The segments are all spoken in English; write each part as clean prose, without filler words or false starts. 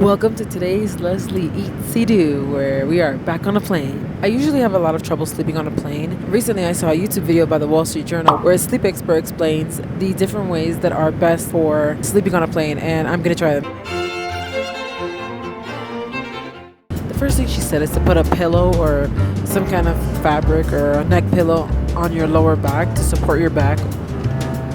Welcome to today's Leslie Eats See Do, where we are back on a plane. I usually have a lot of trouble sleeping on a plane. Recently, I saw a YouTube video by the Wall Street Journal where a sleep expert explains the different ways that are best for sleeping on a plane, and I'm going to try them. The first thing she said is to put a pillow or some kind of fabric or a neck pillow on your lower back to support your back,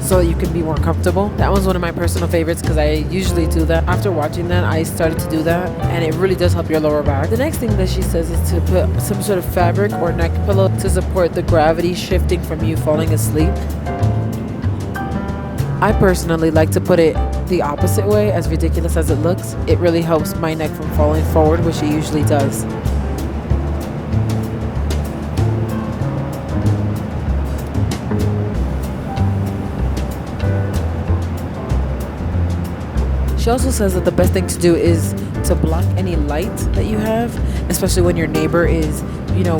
so that you can be more comfortable. That one's one of my personal favorites because I usually do that. After watching that, I started to do that, and it really does help your lower back. The next thing that she says is to put some sort of fabric or neck pillow to support the gravity shifting from you falling asleep. I personally like to put it the opposite way, as ridiculous as it looks. It really helps my neck from falling forward, which it usually does. She also says that the best thing to do is to block any light that you have, especially when your neighbor is,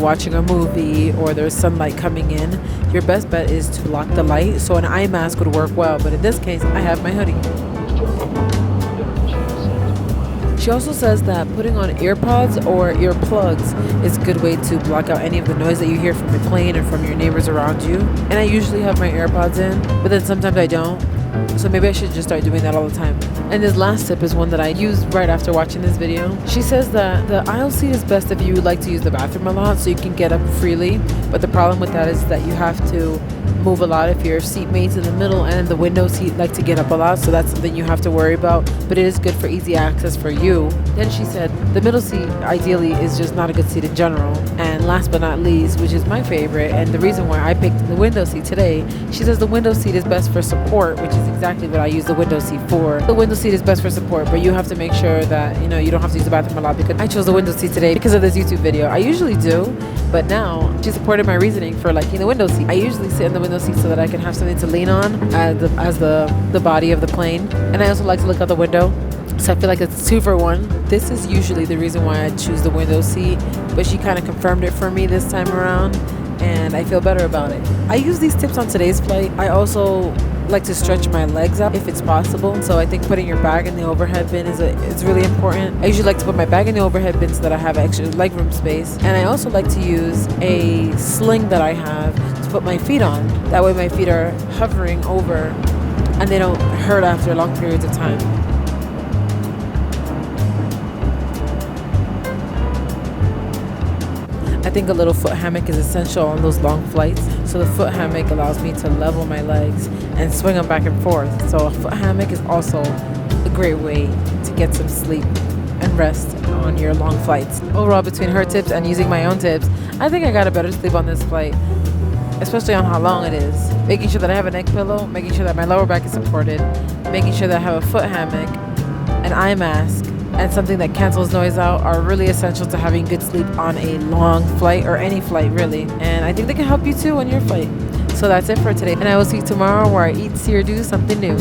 watching a movie or there's sunlight coming in. Your best bet is to block the light, so an eye mask would work well, but in this case, I have my hoodie. She also says that putting on earpods or earplugs is a good way to block out any of the noise that you hear from your plane or from your neighbors around you. And I usually have my earpods in, but then sometimes I don't. So maybe I should just start doing that all the time. And this last tip is one that I used right after watching this video. She says that the aisle seat is best if you like to use the bathroom a lot, so you can get up freely. But the problem with that is that you have to move a lot if your seatmates in the middle and the window seat like to get up a lot, so that's something you have to worry about, but it is good for easy access for you. Then she said the middle seat ideally is just not a good seat in general. And last but not least, which is my favorite and the reason why I picked the window seat today, she says the window seat is best for support, which is exactly what I use the window seat for. The window seat is best for support, but you have to make sure that you don't have to use the bathroom a lot, because I chose the window seat today because of this YouTube video. I usually do, but now she supported my reasoning for liking the window seat. I usually sit in the window seat so that I can have something to lean on as the body of the plane, and I also like to look out the window, so I feel like it's 2 for 1. This is usually the reason why I choose the window seat, but she kind of confirmed it for me this time around, and I feel better about it. I use these tips on today's flight. I also like to stretch my legs up if it's possible, so I think putting your bag in the overhead bin is really important. I usually like to put my bag in the overhead bin so that I have extra legroom space, and I also like to use a sling that I have to put my feet on. That way my feet are hovering over and they don't hurt after long periods of time. I think a little foot hammock is essential on those long flights. So the foot hammock allows me to level my legs and swing them back and forth. So a foot hammock is also a great way to get some sleep and rest on your long flights. Overall, between her tips and using my own tips, I think I got a better sleep on this flight, especially on how long it is. Making sure that I have a neck pillow, making sure that my lower back is supported, making sure that I have a foot hammock, an eye mask, and something that cancels noise out are really essential to having good sleep on a long flight, or any flight really. And I think they can help you too on your flight. So that's it for today, and I will see you tomorrow where I eat, see, or do something new.